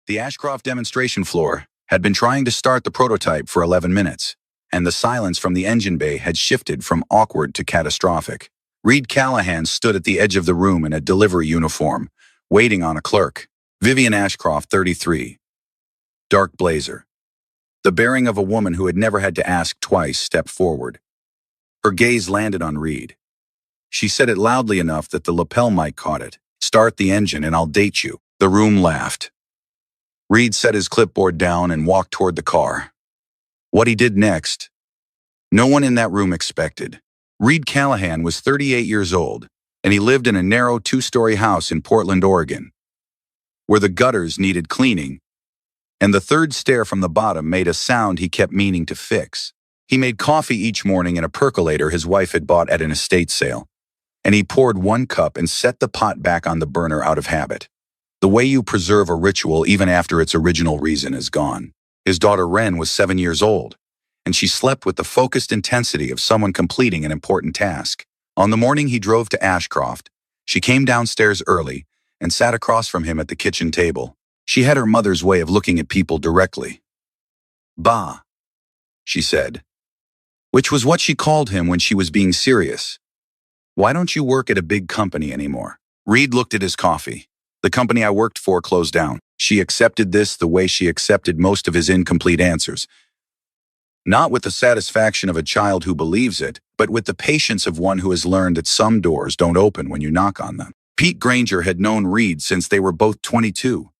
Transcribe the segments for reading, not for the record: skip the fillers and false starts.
The Ashcroft demonstration floor had been trying to start the prototype for 11 minutes, and the silence from the engine bay had shifted from awkward to catastrophic. Reed Callahan stood at the edge of the room in a delivery uniform, waiting on a clerk. Vivian Ashcroft, 33. Dark blazer. The bearing of a woman who had never had to ask twice stepped forward. Her gaze landed on Reed. She said it loudly enough that the lapel mic caught it. "Start the engine and I'll date you." The room laughed. Reed set his clipboard down and walked toward the car. What he did next, no one in that room expected. Reed Callahan was 38 years old, and he lived in a narrow 2-story house in Portland, Oregon, where the gutters needed cleaning, and the third stair from the bottom made a sound he kept meaning to fix. He made coffee each morning in a percolator his wife had bought at an estate sale, and he poured 1 cup and set the pot back on the burner out of habit. The way you preserve a ritual even after its original reason is gone. His daughter Wren was 7 years old, and she slept with the focused intensity of someone completing an important task. On the morning he drove to Ashcroft, she came downstairs early and sat across from him at the kitchen table. She had her mother's way of looking at people directly. "Bah," she said, which was what she called him when she was being serious. "Why don't you work at a big company anymore?" Reed looked at his coffee. "The company I worked for closed down." She accepted this the way she accepted most of his incomplete answers. Not with the satisfaction of a child who believes it, but with the patience of one who has learned that some doors don't open when you knock on them. Pete Granger had known Reed since they were both 22,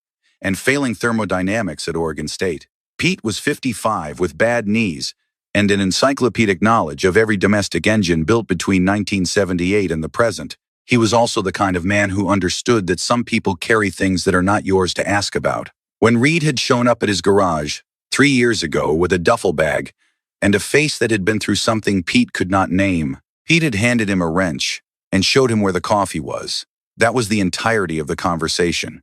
and failing thermodynamics at Oregon State. Pete was 55 with bad knees and an encyclopedic knowledge of every domestic engine built between 1978 and the present. He was also the kind of man who understood that some people carry things that are not yours to ask about. When Reed had shown up at his garage 3 years ago with a duffel bag and a face that had been through something Pete could not name, Pete had handed him a wrench and showed him where the coffee was. That was the entirety of the conversation.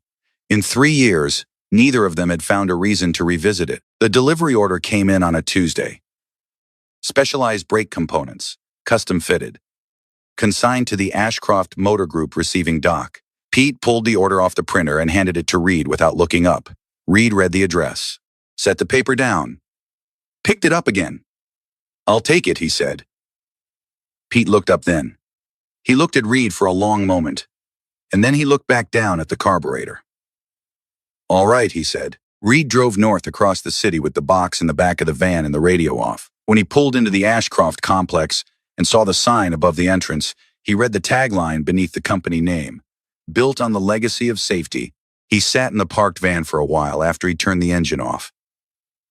In 3 years, neither of them had found a reason to revisit it. The delivery order came in on a Tuesday. Specialized brake components, custom fitted. Consigned to the Ashcroft Motor Group receiving dock. Pete pulled the order off the printer and handed it to Reed without looking up. Reed read the address. Set the paper down. Picked it up again. "I'll take it," he said. Pete looked up then. He looked at Reed for a long moment, and then he looked back down at the carburetor. "All right," he said. Reed drove north across the city with the box in the back of the van and the radio off. When he pulled into the Ashcroft complex and saw the sign above the entrance, he read the tagline beneath the company name. Built on the legacy of safety. He sat in the parked van for a while after he turned the engine off.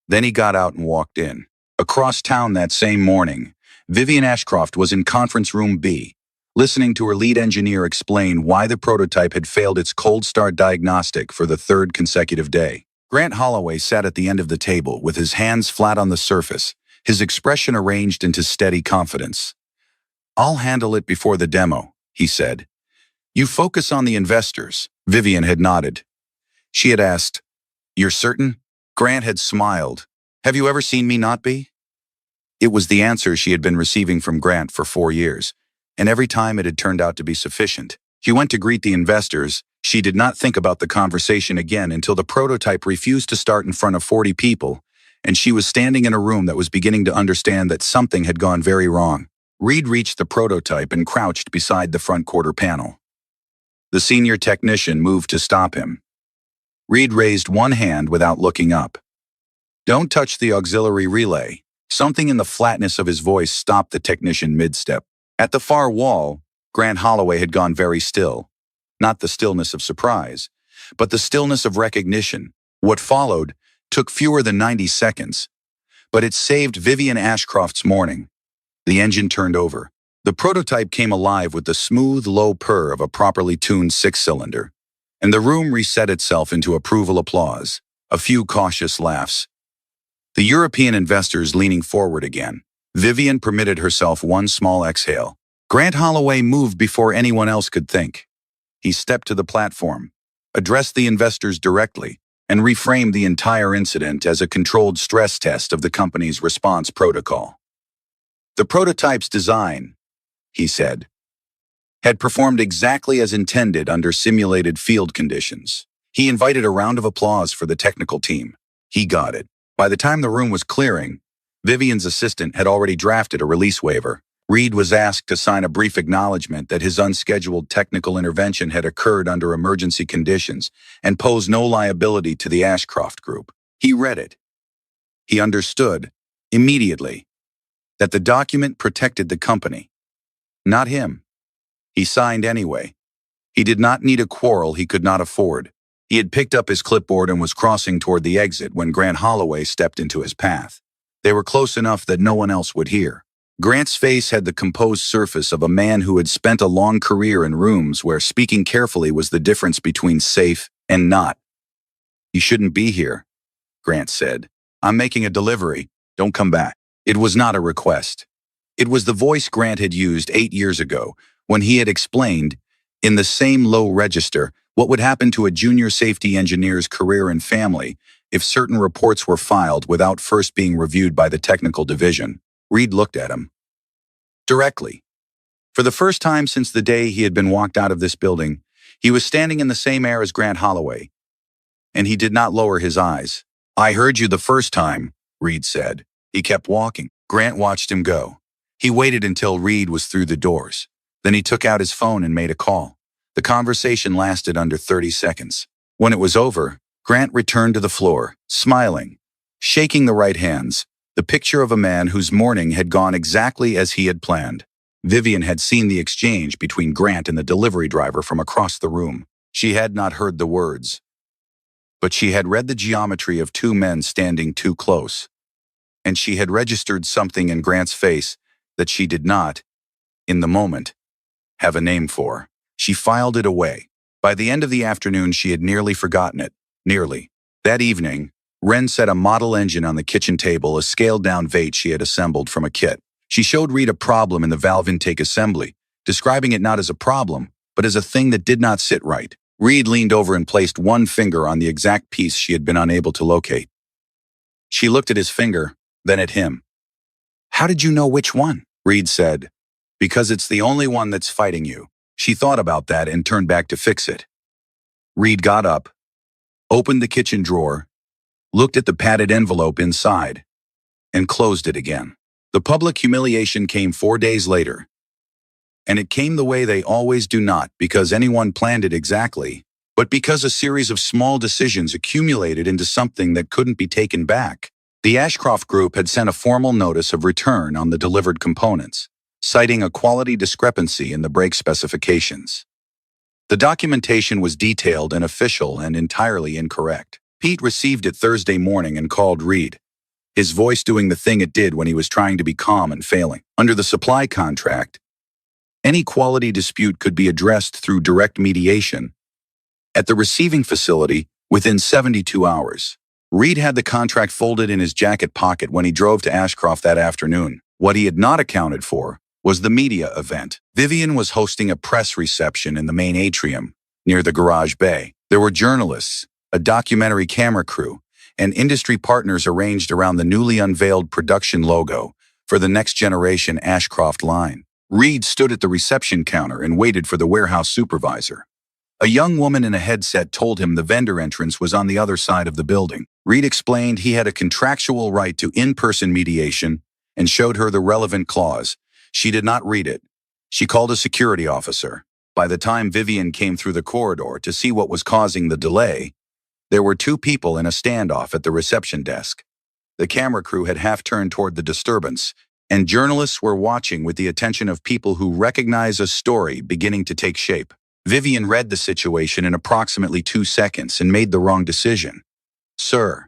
Then he got out and walked in. Across town that same morning, Vivian Ashcroft was in conference room B, listening to her lead engineer explain why the prototype had failed its cold start diagnostic for the 3rd consecutive day. Grant Holloway sat at the end of the table with his hands flat on the surface, his expression arranged into steady confidence. "I'll handle it before the demo," he said. "You focus on the investors." Vivian had nodded. She had asked, "You're certain?" Grant had smiled. "Have you ever seen me not be?" It was the answer she had been receiving from Grant for 4 years, and every time it had turned out to be sufficient. She went to greet the investors. She did not think about the conversation again until the prototype refused to start in front of 40 people, and she was standing in a room that was beginning to understand that something had gone very wrong. Reed reached the prototype and crouched beside the front quarter panel. The senior technician moved to stop him. Reed raised one hand without looking up. "Don't touch the auxiliary relay." Something in the flatness of his voice stopped the technician mid-step. At the far wall, Grant Holloway had gone very still. Not the stillness of surprise, but the stillness of recognition. What followed took fewer than 90 seconds, but it saved Vivian Ashcroft's morning. The engine turned over. The prototype came alive with the smooth, low purr of a properly tuned 6-cylinder, and the room reset itself into approval applause, a few cautious laughs. The European investors leaning forward again. Vivian permitted herself one small exhale. Grant Holloway moved before anyone else could think. He stepped to the platform, addressed the investors directly, and reframed the entire incident as a controlled stress test of the company's response protocol. The prototype's design, he said, had performed exactly as intended under simulated field conditions. He invited a round of applause for the technical team. He got it. By the time the room was clearing, Vivian's assistant had already drafted a release waiver. Reed was asked to sign a brief acknowledgement that his unscheduled technical intervention had occurred under emergency conditions and posed no liability to the Ashcroft Group. He read it. He understood, immediately, that the document protected the company, not him. He signed anyway. He did not need a quarrel he could not afford. He had picked up his clipboard and was crossing toward the exit when Grant Holloway stepped into his path. They were close enough that no one else would hear. Grant's face had the composed surface of a man who had spent a long career in rooms where speaking carefully was the difference between safe and not. "You shouldn't be here," Grant said. "I'm making a delivery. Don't come back." It was not a request. It was the voice Grant had used 8 years ago when he had explained, in the same low register, what would happen to a junior safety engineer's career and family if certain reports were filed without first being reviewed by the technical division. Reed looked at him directly. For the first time since the day he had been walked out of this building, he was standing in the same air as Grant Holloway, and he did not lower his eyes. "I heard you the first time," Reed said. He kept walking. Grant watched him go. He waited until Reed was through the doors. Then he took out his phone and made a call. The conversation lasted under 30 seconds. When it was over, Grant returned to the floor, smiling, shaking the right hands, the picture of a man whose morning had gone exactly as he had planned. Vivian had seen the exchange between Grant and the delivery driver from across the room. She had not heard the words, but she had read the geometry of two men standing too close. And she had registered something in Grant's face that she did not, in the moment, have a name for. She filed it away. By the end of the afternoon, she had nearly forgotten it. Nearly. That evening, Wren set a model engine on the kitchen table, a scaled-down Vate she had assembled from a kit. She showed Reed a problem in the valve intake assembly, describing it not as a problem, but as a thing that did not sit right. Reed leaned over and placed one finger on the exact piece she had been unable to locate. She looked at his finger, then at him. "How did you know which one?" Reed said. "Because it's the only one that's fighting you." She thought about that and turned back to fix it. Reed got up, opened the kitchen drawer, looked at the padded envelope inside, and closed it again. The public humiliation came 4 days later. And it came the way they always do, not because anyone planned it exactly, but because a series of small decisions accumulated into something that couldn't be taken back. The Ashcroft Group had sent a formal notice of return on the delivered components, citing a quality discrepancy in the brake specifications. The documentation was detailed and official and entirely incorrect. Pete received it Thursday morning and called Reed, his voice doing the thing it did when he was trying to be calm and failing. Under the supply contract, any quality dispute could be addressed through direct mediation at the receiving facility within 72 hours. Reed had the contract folded in his jacket pocket when he drove to Ashcroft that afternoon. What he had not accounted for was the media event. Vivian was hosting a press reception in the main atrium near the garage bay. There were journalists, a documentary camera crew, and industry partners arranged around the newly unveiled production logo for the next generation Ashcroft line. Reed stood at the reception counter and waited for the warehouse supervisor. A young woman in a headset told him the vendor entrance was on the other side of the building. Reed explained he had a contractual right to in-person mediation and showed her the relevant clause. She did not read it. She called a security officer. By the time Vivian came through the corridor to see what was causing the delay, there were 2 people in a standoff at the reception desk. The camera crew had half turned toward the disturbance, and journalists were watching with the attention of people who recognize a story beginning to take shape. Vivian read the situation in approximately 2 seconds and made the wrong decision. "Sir."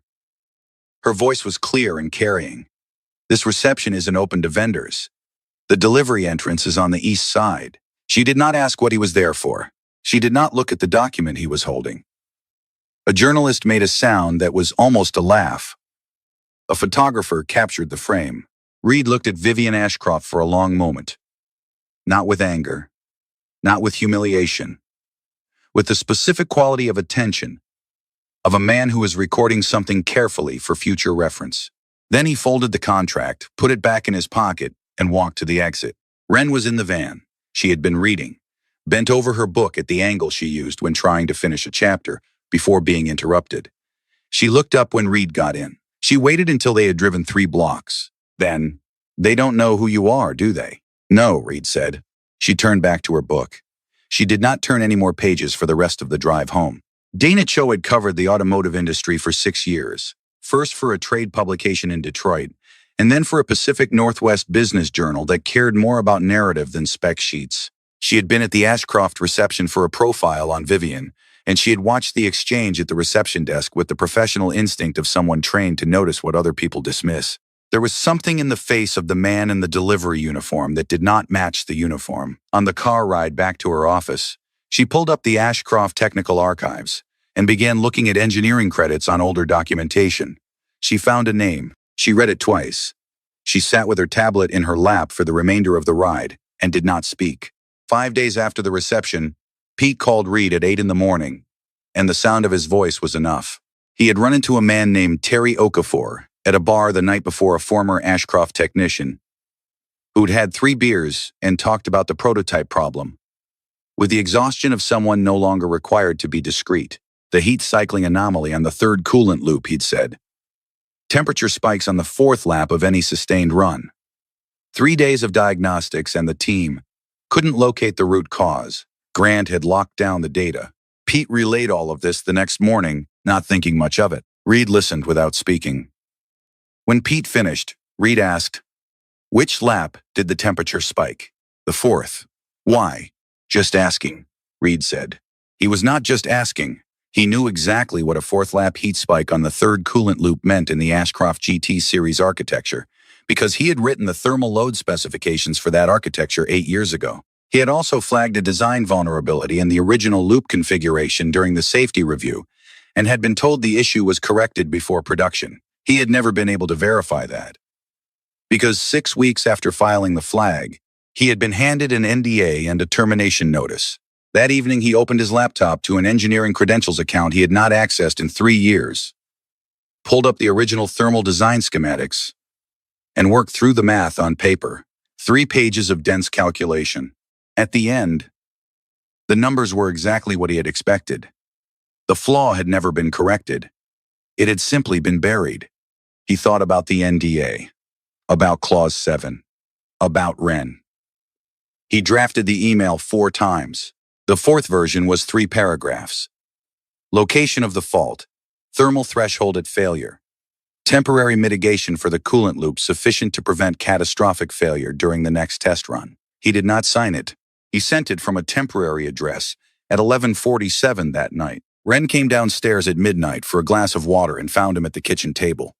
Her voice was clear and carrying. "This reception isn't open to vendors. The delivery entrance is on the east side." She did not ask what he was there for. She did not look at the document he was holding. A journalist made a sound that was almost a laugh. A photographer captured the frame. Reed looked at Vivian Ashcroft for a long moment. Not with anger, not with humiliation, with the specific quality of attention of a man who is recording something carefully for future reference. Then he folded the contract, put it back in his pocket, and walked to the exit. Wren was in the van. She had been reading, bent over her book at the angle she used when trying to finish a chapter. before being interrupted. She looked up when Reed got in. She waited until they had driven 3 blocks. Then, "They don't know who you are, do they?" "No," Reed said. She turned back to her book. She did not turn any more pages for the rest of the drive home. Dana Cho had covered the automotive industry for 6 years, first for a trade publication in Detroit, and then for a Pacific Northwest business journal that cared more about narrative than spec sheets. She had been at the Ashcroft reception for a profile on Vivian, and she had watched the exchange at the reception desk with the professional instinct of someone trained to notice what other people dismiss. There was something in the face of the man in the delivery uniform that did not match the uniform. On the car ride back to her office, she pulled up the Ashcroft Technical Archives and began looking at engineering credits on older documentation. She found a name. She read it twice. She sat with her tablet in her lap for the remainder of the ride and did not speak. 5 days after the reception, Pete called Reed at 8 in the morning, and the sound of his voice was enough. He had run into a man named Terry Okafor at a bar the night before, a former Ashcroft technician, who'd had 3 beers and talked about the prototype problem. With the exhaustion of someone no longer required to be discreet, the heat cycling anomaly on the 3rd coolant loop, he'd said. Temperature spikes on the 4th lap of any sustained run. 3 days of diagnostics and the team couldn't locate the root cause. Grant had locked down the data. Pete relayed all of this the next morning, not thinking much of it. Reed listened without speaking. When Pete finished, Reed asked, "Which lap did the temperature spike?" "The 4th. "Why?" "Just asking," Reed said. He was not just asking. He knew exactly what a 4th lap heat spike on the 3rd coolant loop meant in the Ashcroft GT series architecture, because he had written the thermal load specifications for that architecture 8 years ago. He had also flagged a design vulnerability in the original loop configuration during the safety review and had been told the issue was corrected before production. He had never been able to verify that, because 6 weeks after filing the flag, he had been handed an NDA and a termination notice. That evening, he opened his laptop to an engineering credentials account he had not accessed in 3 years, pulled up the original thermal design schematics, and worked through the math on paper. 3 pages of dense calculation. At the end, the numbers were exactly what he had expected. The flaw had never been corrected. It had simply been buried. He thought about the NDA, about Clause 7, about Wren. He drafted the email 4 times. The 4th version was 3 paragraphs. Location of the fault, thermal threshold at failure, temporary mitigation for the coolant loop sufficient to prevent catastrophic failure during the next test run. He did not sign it. He sent it from a temporary address at 11:47 that night. Wren came downstairs at midnight for a glass of water and found him at the kitchen table.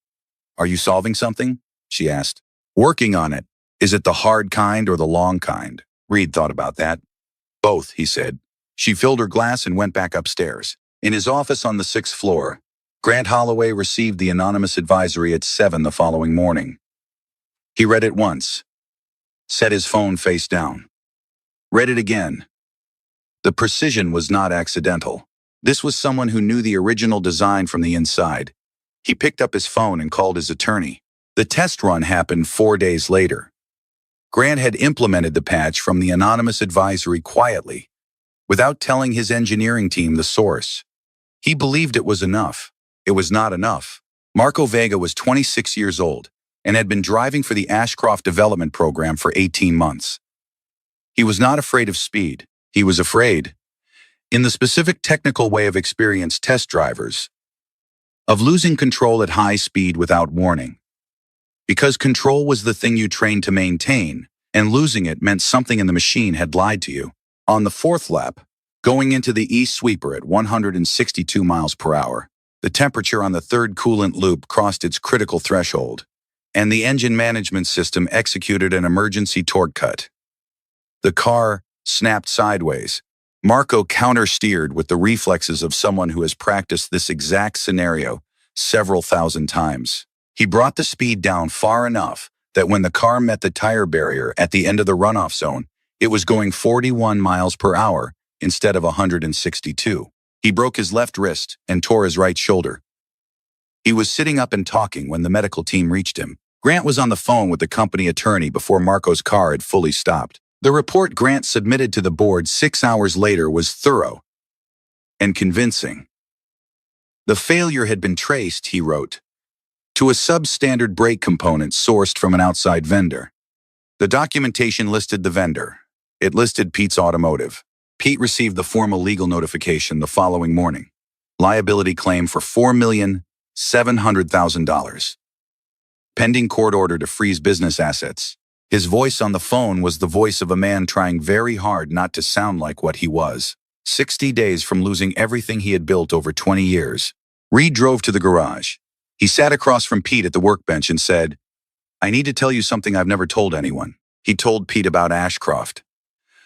"Are you solving something?" she asked. "Working on it. Is it the hard kind or the long kind?" Reed thought about that. "Both," he said. She filled her glass and went back upstairs. In his office on the 6th floor, Grant Holloway received the anonymous advisory at 7 the following morning. He read it once, set his phone face down, read it again. The precision was not accidental. This was someone who knew the original design from the inside. He picked up his phone and called his attorney. The test run happened 4 days later. Grant had implemented the patch from the anonymous advisory quietly, without telling his engineering team the source. He believed it was enough. It was not enough. Marco Vega was 26 years old and had been driving for the Ashcroft development program for 18 months. He was not afraid of speed. He was afraid, in the specific technical way of experienced test drivers, of losing control at high speed without warning. Because control was the thing you trained to maintain, and losing it meant something in the machine had lied to you. On the 4th lap, going into the east sweeper at 162 miles per hour, the temperature on the 3rd coolant loop crossed its critical threshold, and the engine management system executed an emergency torque cut. The car snapped sideways. Marco counter-steered with the reflexes of someone who has practiced this exact scenario several thousand times. He brought the speed down far enough that when the car met the tire barrier at the end of the runoff zone, it was going 41 miles per hour instead of 162. He broke his left wrist and tore his right shoulder. He was sitting up and talking when the medical team reached him. Grant was on the phone with the company attorney before Marco's car had fully stopped. The report Grant submitted to the board 6 hours later was thorough and convincing. The failure had been traced, he wrote, to a substandard brake component sourced from an outside vendor. The documentation listed the vendor. It listed Pete's Automotive. Pete received the formal legal notification the following morning. Liability claim for $4,700,000. Pending court order to freeze business assets. His voice on the phone was the voice of a man trying very hard not to sound like what he was. 60 days from losing everything he had built over 20 years. Reed drove to the garage. He sat across from Pete at the workbench and said, "I need to tell you something I've never told anyone." He told Pete about Ashcroft,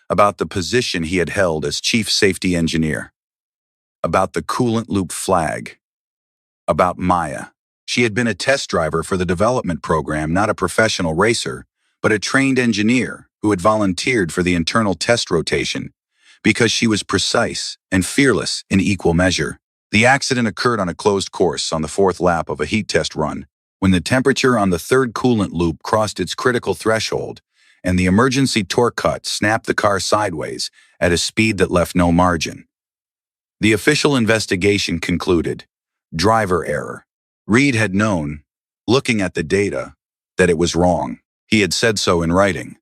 about the position he had held as chief safety engineer, about the coolant loop flag, about Maya. She had been a test driver for the development program, not a professional racer, but a trained engineer who had volunteered for the internal test rotation because she was precise and fearless in equal measure. The accident occurred on a closed course on the fourth lap of a heat test run, when the temperature on the third coolant loop crossed its critical threshold and the emergency torque cut snapped the car sideways at a speed that left no margin. The official investigation concluded, driver error. Reed had known, looking at the data, that it was wrong. He had said so in writing.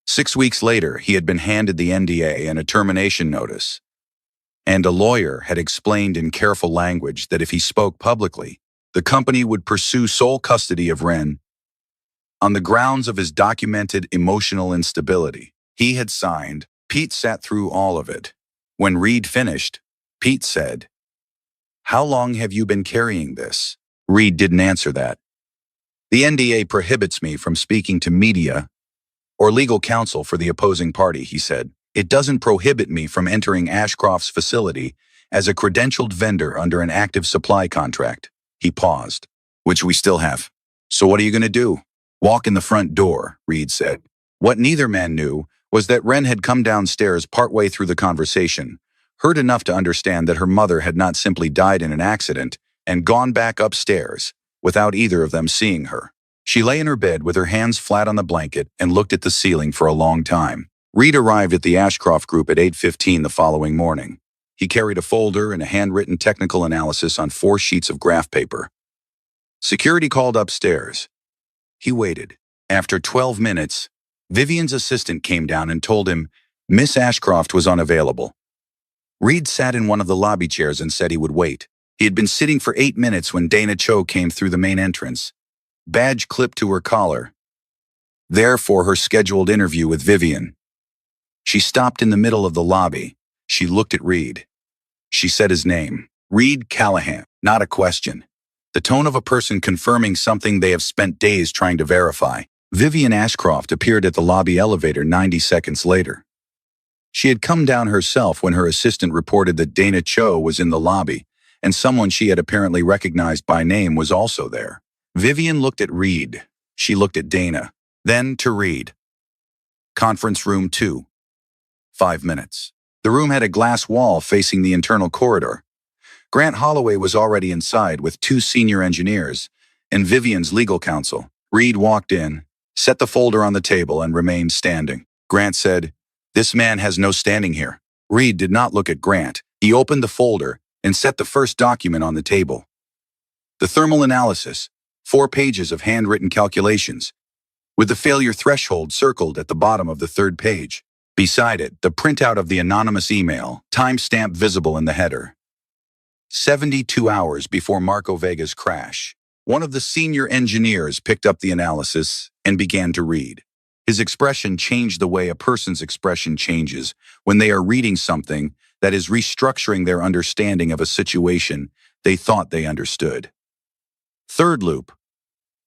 6 weeks later, he had been handed the NDA and a termination notice, and a lawyer had explained in careful language that if he spoke publicly, the company would pursue sole custody of Wren on the grounds of his documented emotional instability. He had signed. Pete sat through all of it. When Reed finished, Pete said, "How long have you been carrying this?" Reed didn't answer that. "The NDA prohibits me from speaking to media or legal counsel for the opposing party," he said. "It doesn't prohibit me from entering Ashcroft's facility as a credentialed vendor under an active supply contract." He paused. "Which we still have. So what are you going to do?" "Walk in the front door," Reed said. What neither man knew was that Wren had come downstairs partway through the conversation, heard enough to understand that her mother had not simply died in an accident, and gone back upstairs without either of them seeing her. She lay in her bed with her hands flat on the blanket and looked at the ceiling for a long time. Reed arrived at the Ashcroft Group at 8:15 the following morning. He carried a folder and a handwritten technical analysis on 4 sheets of graph paper. Security called upstairs. He waited. After 12 minutes, Vivian's assistant came down and told him Miss Ashcroft was unavailable. Reed sat in one of the lobby chairs and said he would wait. He had been sitting for 8 minutes when Dana Cho came through the main entrance, badge clipped to her collar, there for her scheduled interview with Vivian. She stopped in the middle of the lobby. She looked at Reed. She said his name, Reed Callahan, not a question. The tone of a person confirming something they have spent days trying to verify. Vivian Ashcroft appeared at the lobby elevator 90 seconds later. She had come down herself when her assistant reported that Dana Cho was in the lobby, and someone she had apparently recognized by name was also there. Vivian looked at Reed. She looked at Dana, then to Reed. "Conference room 2. 5 minutes. The room had a glass wall facing the internal corridor. Grant Holloway was already inside with 2 senior engineers and Vivian's legal counsel. Reed walked in, set the folder on the table, and remained standing. Grant said, "This man has no standing here." Reed did not look at Grant. He opened the folder and set the first document on the table. The thermal analysis, 4 pages of handwritten calculations, with the failure threshold circled at the bottom of the 3rd page. Beside it, the printout of the anonymous email, timestamp visible in the header. 72 hours before Marco Vega's crash. One of the senior engineers picked up the analysis and began to read. His expression changed the way a person's expression changes when they are reading something that is restructuring their understanding of a situation they thought they understood. "Third loop,"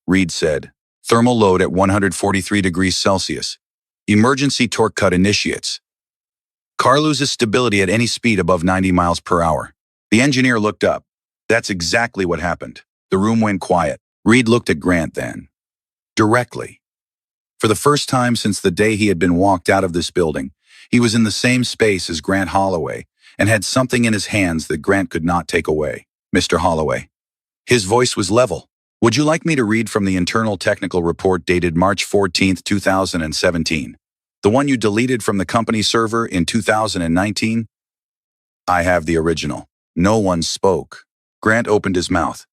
Reed said. "Thermal load at 143 degrees Celsius. Emergency torque cut initiates. Car loses stability at any speed above 90 miles per hour." The engineer looked up. That's exactly what happened. The room went quiet. Reed looked at Grant then. Directly. For the first time since the day he had been walked out of this building, he was in the same space as Grant Holloway and had something in his hands that Grant could not take away. "Mr. Holloway." His voice was level. "Would you like me to read from the internal technical report dated March 14, 2017? The one you deleted from the company server in 2019? I have the original." No one spoke. Grant opened his mouth,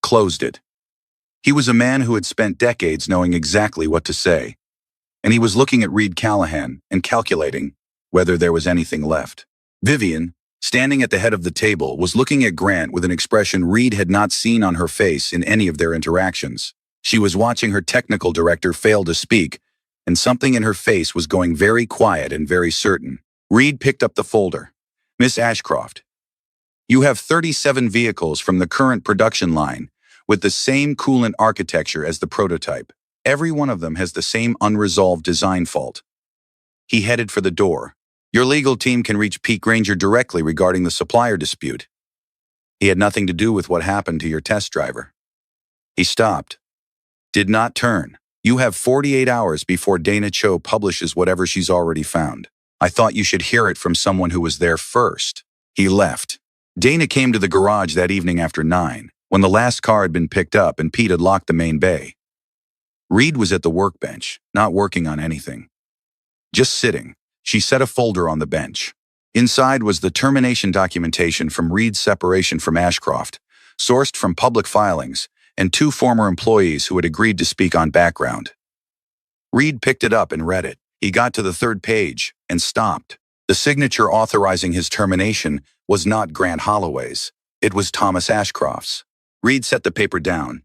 closed it. He was a man who had spent decades knowing exactly what to say, and he was looking at Reed Callahan and calculating whether there was anything left. Vivian, standing at the head of the table, was looking at Grant with an expression Reed had not seen on her face in any of their interactions. She was watching her technical director fail to speak, and something in her face was going very quiet and very certain. Reed picked up the folder. "Miss Ashcroft, you have 37 vehicles from the current production line with the same coolant architecture as the prototype. Every one of them has the same unresolved design fault." He headed for the door. "Your legal team can reach Pete Granger directly regarding the supplier dispute. He had nothing to do with what happened to your test driver." He stopped. "Did not turn. You have 48 hours before Dana Cho publishes whatever she's already found. I thought you should hear it from someone who was there first." He left. Dana came to the garage that evening after 9, when the last car had been picked up and Pete had locked the main bay. Reed was at the workbench, not working on anything. Just sitting. She set a folder on the bench. Inside was the termination documentation from Reed's separation from Ashcroft, sourced from public filings, and 2 former employees who had agreed to speak on background. Reed picked it up and read it. He got to the 3rd page and stopped. The signature authorizing his termination was not Grant Holloway's. It was Thomas Ashcroft's. Reed set the paper down.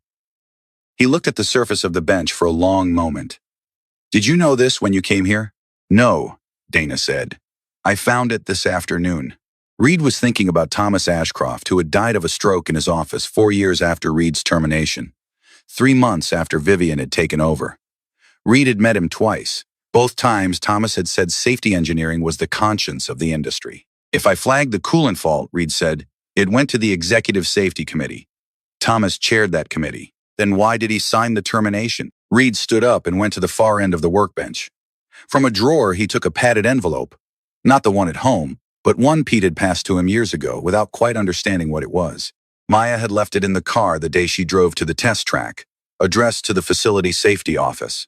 He looked at the surface of the bench for a long moment. "Did you know this when you came here?" "No," Dana said. "I found it this afternoon." Reed was thinking about Thomas Ashcroft, who had died of a stroke in his office 4 years after Reed's termination, 3 months after Vivian had taken over. Reed had met him twice. Both times, Thomas had said safety engineering was the conscience of the industry. "If I flagged the coolant fault," Reed said, "it went to the Executive Safety Committee. Thomas chaired that committee. Then why did he sign the termination?" Reed stood up and went to the far end of the workbench. From a drawer, he took a padded envelope, not the one at home, but one Pete had passed to him years ago without quite understanding what it was. Maya had left it in the car the day she drove to the test track, addressed to the facility safety office.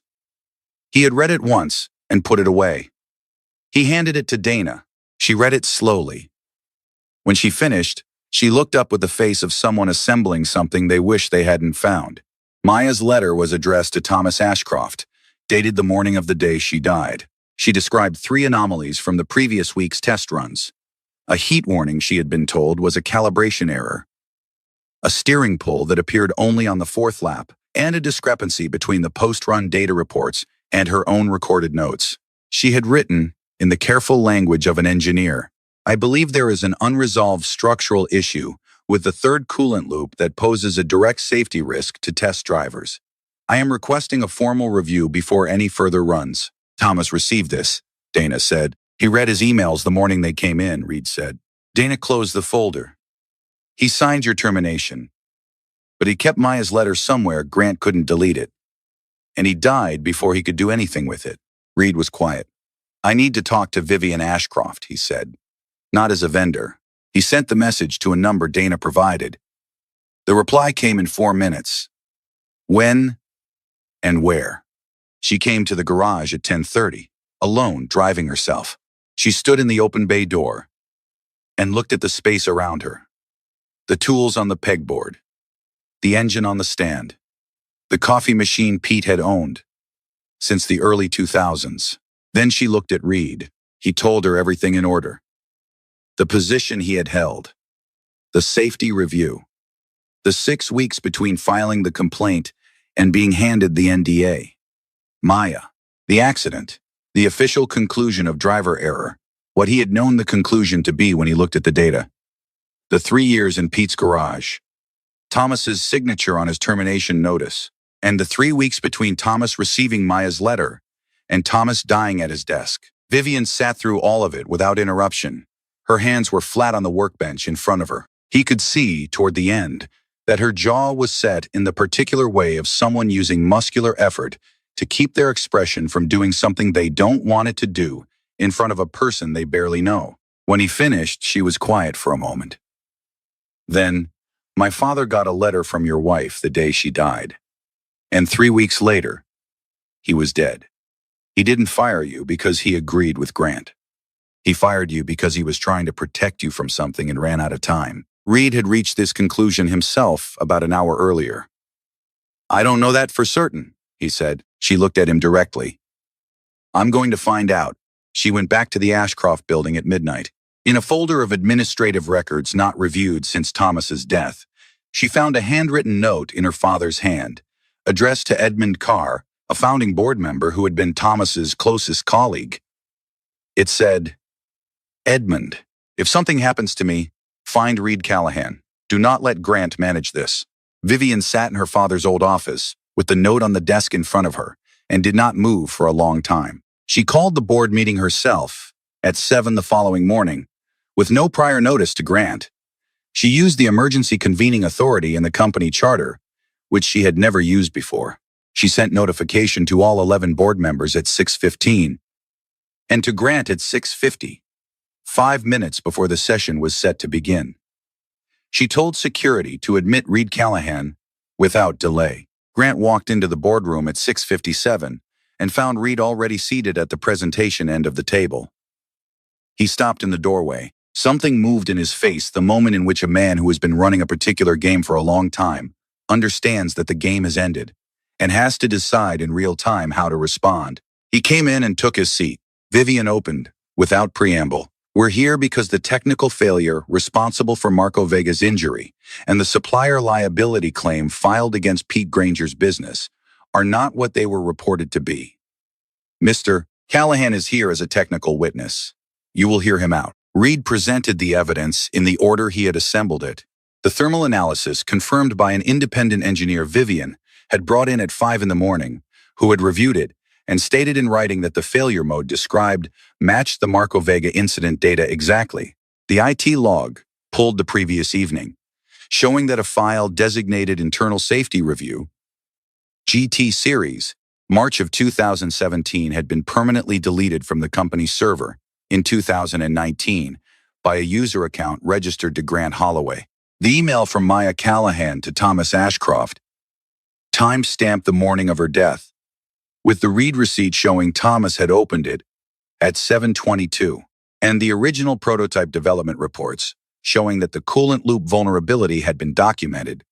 He had read it once and put it away. He handed it to Dana. She read it slowly. When she finished, she looked up with the face of someone assembling something they wished they hadn't found. Maya's letter was addressed to Thomas Ashcroft, dated the morning of the day she died. She described 3 anomalies from the previous week's test runs. A heat warning, she had been told, was a calibration error, a steering pull that appeared only on the 4th lap, and a discrepancy between the post-run data reports and her own recorded notes. She had written, in the careful language of an engineer, "I believe there is an unresolved structural issue with the 3rd coolant loop that poses a direct safety risk to test drivers. I am requesting a formal review before any further runs." Thomas received this, Dana said. "He read his emails the morning they came in," Reed said. Dana closed the folder. "He signed your termination, but he kept Maya's letter somewhere Grant couldn't delete it. And he died before he could do anything with it." Reed was quiet. "I need to talk to Vivian Ashcroft," he said. "Not as a vendor." He sent the message to a number Dana provided. The reply came in 4 minutes. "When and where?" She came to the garage at 10:30, alone, driving herself. She stood in the open bay door and looked at the space around her. The tools on the pegboard, the engine on the stand, the coffee machine Pete had owned since the early 2000s. Then she looked at Reed. He told her everything in order. The position he had held, the safety review, the 6 weeks between filing the complaint and being handed the NDA, Maya, the accident, the official conclusion of driver error, what he had known the conclusion to be when he looked at the data, the 3 years in Pete's garage, Thomas's signature on his termination notice, and the 3 weeks between Thomas receiving Maya's letter and Thomas dying at his desk. Vivian sat through all of it without interruption. Her hands were flat on the workbench in front of her. He could see, toward the end, that her jaw was set in the particular way of someone using muscular effort to keep their expression from doing something they don't want it to do in front of a person they barely know. When he finished, she was quiet for a moment. Then, "My father got a letter from your wife the day she died. And 3 weeks later, he was dead. He didn't fire you because he agreed with Grant. He fired you because he was trying to protect you from something and ran out of time. Reed had reached this conclusion himself about an hour earlier. "I don't know that for certain," he said. She looked at him directly. "I'm going to find out." She went back to the Ashcroft building at midnight. In a folder of administrative records not reviewed since Thomas's death, she found a handwritten note in her father's hand, addressed to Edmund Carr, a founding board member who had been Thomas's closest colleague. It said, "Edmund, if something happens to me, find Reed Callahan. Do not let Grant manage this." Vivian sat in her father's old office, with the note on the desk in front of her, and did not move for a long time. She called the board meeting herself at 7 the following morning, with no prior notice to Grant. She used the emergency convening authority in the company charter, which she had never used before. She sent notification to all 11 board members at 6:15, and to Grant at 6:50, 5 minutes before the session was set to begin. She told security to admit Reed Callahan without delay. Grant walked into the boardroom at 6:57 and found Reed already seated at the presentation end of the table. He stopped in the doorway. Something moved in his face the moment in which a man who has been running a particular game for a long time understands that the game has ended and has to decide in real time how to respond. He came in and took his seat. Vivian opened, without preamble. "We're here because the technical failure responsible for Marco Vega's injury and the supplier liability claim filed against Pete Granger's business are not what they were reported to be. Mr. Callahan is here as a technical witness. You will hear him out." Reed presented the evidence in the order he had assembled it. The thermal analysis, confirmed by an independent engineer, Vivian, had brought in at 5 in the morning, who had reviewed it and stated in writing that the failure mode described matched the Marco Vega incident data exactly. The IT log, pulled the previous evening, showing that a file designated Internal Safety Review, GT Series, March of 2017 had been permanently deleted from the company's server in 2019 by a user account registered to Grant Holloway. The email from Maya Callahan to Thomas Ashcroft, time-stamped the morning of her death, with the read receipt showing Thomas had opened it at 7:22, and the original prototype development reports showing that the coolant loop vulnerability had been documented,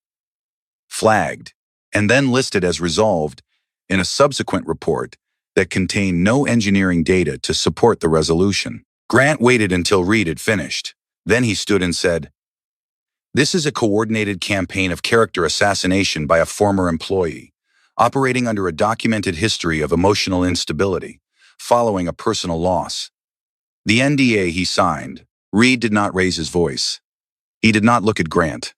flagged, and then listed as resolved in a subsequent report that contained no engineering data to support the resolution. Grant waited until Reed had finished. Then he stood and said, "This is a coordinated campaign of character assassination by a former employee, operating under a documented history of emotional instability, following a personal loss." The NDA he signed. Reed did not raise his voice. He did not look at Grant.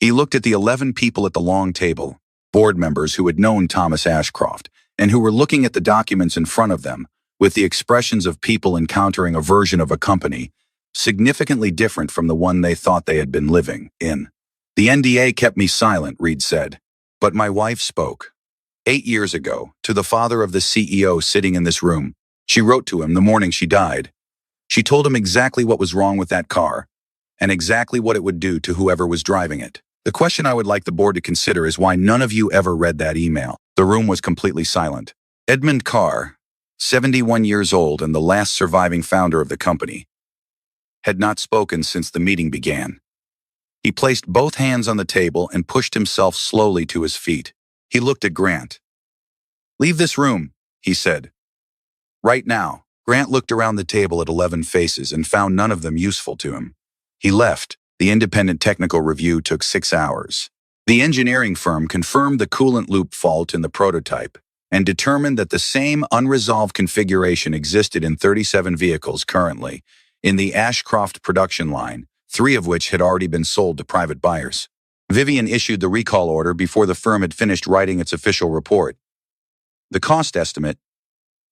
He looked at the 11 people at the long table, board members who had known Thomas Ashcroft, and who were looking at the documents in front of them with the expressions of people encountering a version of a company significantly different from the one they thought they had been living in. "The NDA kept me silent," Reed said, "but my wife spoke. 8 years ago, to the father of the CEO sitting in this room. She wrote to him the morning she died. She told him exactly what was wrong with that car, and exactly what it would do to whoever was driving it. The question I would like the board to consider is why none of you ever read that email." The room was completely silent. Edmund Carr, 71 years old and the last surviving founder of the company, had not spoken since the meeting began. He placed both hands on the table and pushed himself slowly to his feet. He looked at Grant. "Leave this room," he said. "Right now." Grant looked around the table at 11 faces and found none of them useful to him. He left. The independent technical review took 6 hours. The engineering firm confirmed the coolant loop fault in the prototype and determined that the same unresolved configuration existed in 37 vehicles currently in the Ashcroft production line, 3 of which had already been sold to private buyers. Vivian issued the recall order before the firm had finished writing its official report. The cost estimate,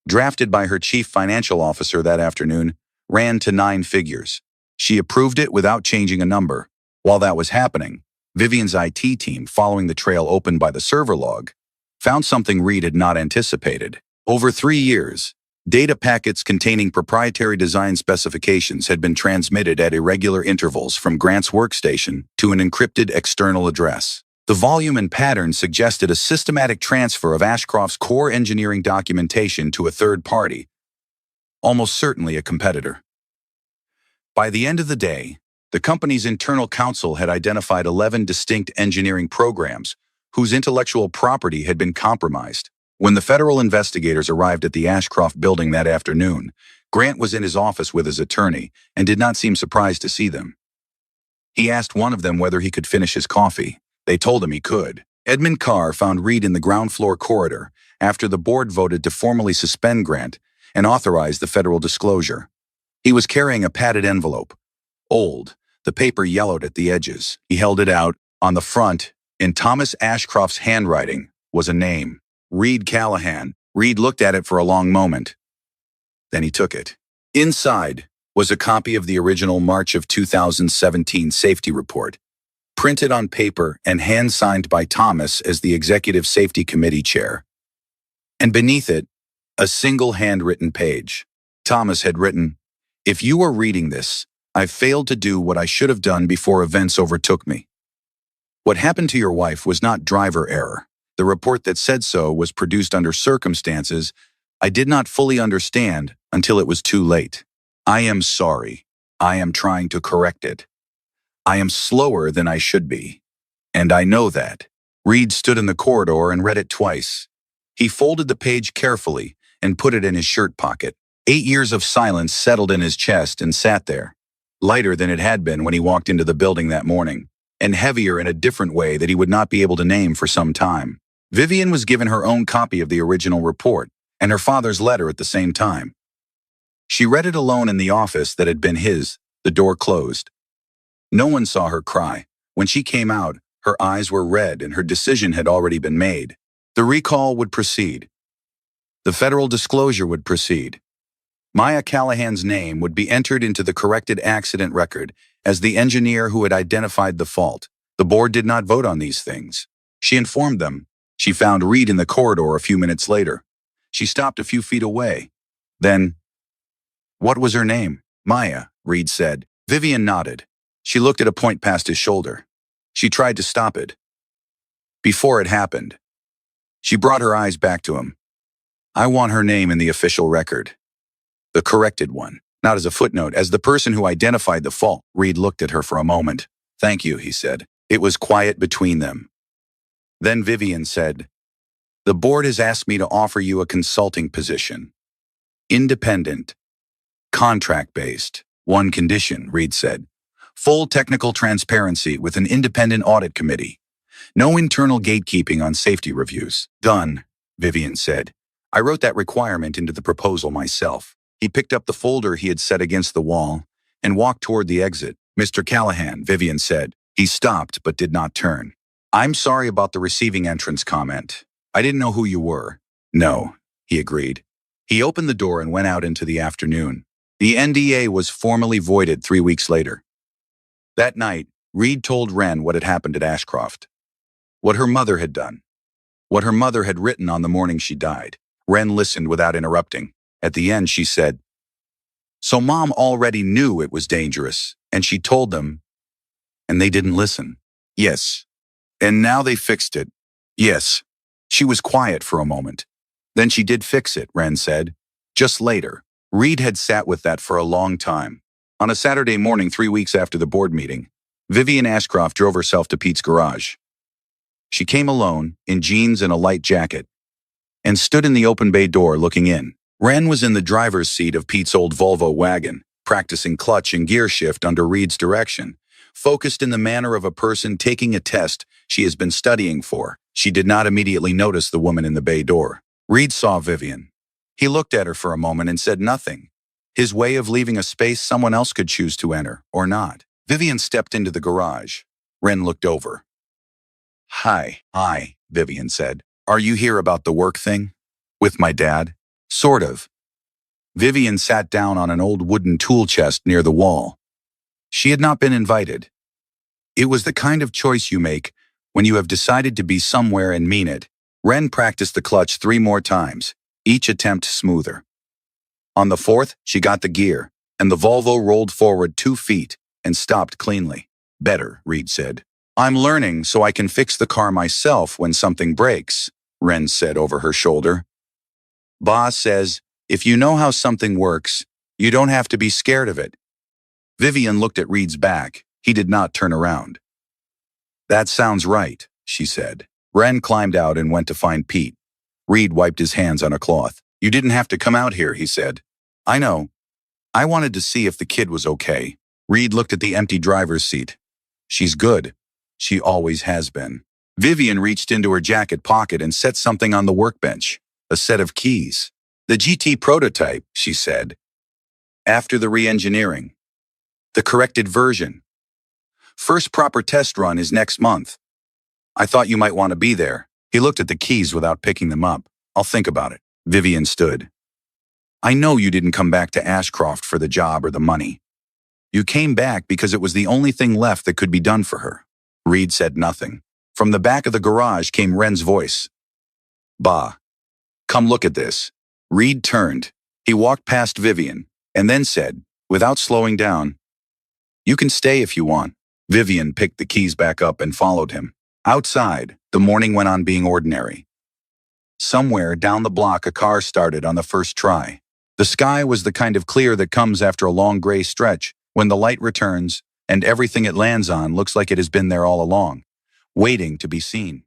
drafted by her chief financial officer that afternoon, ran to 9 figures. She approved it without changing a number. While that was happening, Vivian's IT team, following the trail opened by the server log, found something Reed had not anticipated. Over 3 years, data packets containing proprietary design specifications had been transmitted at irregular intervals from Grant's workstation to an encrypted external address. The volume and pattern suggested a systematic transfer of Ashcroft's core engineering documentation to a third party, almost certainly a competitor. By the end of the day, The company's internal counsel had identified 11 distinct engineering programs whose intellectual property had been compromised. When the federal investigators arrived at the Ashcroft building that afternoon, Grant was in his office with his attorney and did not seem surprised to see them. He asked one of them whether he could finish his coffee. They told him he could. Edmund Carr found Reed in the ground floor corridor after the board voted to formally suspend Grant and authorize the federal disclosure. He was carrying a padded envelope. Old, the paper yellowed at the edges. He held it out. On the front, in Thomas Ashcroft's handwriting, was a name. Reed Callahan. Reed looked at it for a long moment. Then he took it. Inside was a copy of the original March of 2017 safety report, printed on paper and hand-signed by Thomas as the Executive Safety Committee chair. And beneath it, a single handwritten page. Thomas had written, "If you are reading this, I've failed to do what I should have done before events overtook me. What happened to your wife was not driver error. The report that said so was produced under circumstances I did not fully understand until it was too late. I am sorry. I am trying to correct it. I am slower than I should be, and I know that." Reed stood in the corridor and read it twice. He folded the page carefully and put it in his shirt pocket. 8 years of silence settled in his chest and sat there, lighter than it had been when he walked into the building that morning, and heavier in a different way that he would not be able to name for some time. Vivian was given her own copy of the original report and her father's letter at the same time. She read it alone in the office that had been his, the door closed. No one saw her cry. When she came out, her eyes were red and her decision had already been made. The recall would proceed. The federal disclosure would proceed. Maya Callahan's name would be entered into the corrected accident record as the engineer who had identified the fault. The board did not vote on these things. She informed them. She found Reed in the corridor a few minutes later. She stopped a few feet away. Then, "What was her name?" "Maya," Reed said. Vivian nodded. She looked at a point past his shoulder. She tried to stop it. Before it happened, she brought her eyes back to him. "I want her name in the official record. The corrected one, not as a footnote, as the person who identified the fault." Reed looked at her for a moment. "Thank you," he said. It was quiet between them. Then Vivian said, "The board has asked me to offer you a consulting position. Independent. Contract-based. One condition," Reed said. "Full technical transparency with an independent audit committee. No internal gatekeeping on safety reviews." "Done," Vivian said. "I wrote that requirement into the proposal myself." He picked up the folder he had set against the wall and walked toward the exit. "Mr. Callahan," Vivian said. He stopped but did not turn. "I'm sorry about the receiving entrance comment. I didn't know who you were." "No," he agreed. He opened the door and went out into the afternoon. The NDA was formally voided 3 weeks later. That night, Reed told Wren what had happened at Ashcroft. What her mother had done. What her mother had written on the morning she died. Wren listened without interrupting. At the end, she said, "So Mom already knew it was dangerous, and she told them, and they didn't listen." "Yes. And now they fixed it." "Yes." She was quiet for a moment. "Then she did fix it," Wren said. Just later, Reed had sat with that for a long time. On a Saturday morning 3 weeks after the board meeting, Vivian Ashcroft drove herself to Pete's garage. She came alone, in jeans and a light jacket, and stood in the open bay door looking in. Wren was in the driver's seat of Pete's old Volvo wagon, practicing clutch and gear shift under Reed's direction, focused in the manner of a person taking a test she has been studying for. She did not immediately notice the woman in the bay door. Reed saw Vivian. He looked at her for a moment and said nothing, his way of leaving a space someone else could choose to enter, or not. Vivian stepped into the garage. Wren looked over. Hi, Vivian said. "Are you here about the work thing? With my dad?" "Sort of." Vivian sat down on an old wooden tool chest near the wall. She had not been invited. It was the kind of choice you make when you have decided to be somewhere and mean it. Wren practiced the clutch 3 more times, each attempt smoother. On the 4th, she got the gear, and the Volvo rolled forward 2 feet and stopped cleanly. "Better," Reed said. "I'm learning so I can fix the car myself when something breaks," Wren said over her shoulder. "Boss says, if you know how something works, you don't have to be scared of it." Vivian looked at Reed's back. He did not turn around. That sounds right, she said. Ren climbed out and went to find Pete. Reed wiped his hands on a cloth. You didn't have to come out here, he said. I know. I wanted to see if the kid was okay. Reed looked at the empty driver's seat. She's good. She always has been. Vivian reached into her jacket pocket and set something on the workbench. A set of keys. The GT prototype, she said. After the re-engineering. The corrected version. First proper test run is next month. I thought you might want to be there. He looked at the keys without picking them up. I'll think about it. Vivian stood. I know you didn't come back to Ashcroft for the job or the money. You came back because it was the only thing left that could be done for her. Reed said nothing. From the back of the garage came Ren's voice. Bah. Come look at this. Reed turned. He walked past Vivian, and then said, without slowing down, You can stay if you want. Vivian picked the keys back up and followed him. Outside, the morning went on being ordinary. Somewhere down the block a car started on the first try. The sky was the kind of clear that comes after a long gray stretch, when the light returns, and everything it lands on looks like it has been there all along, waiting to be seen.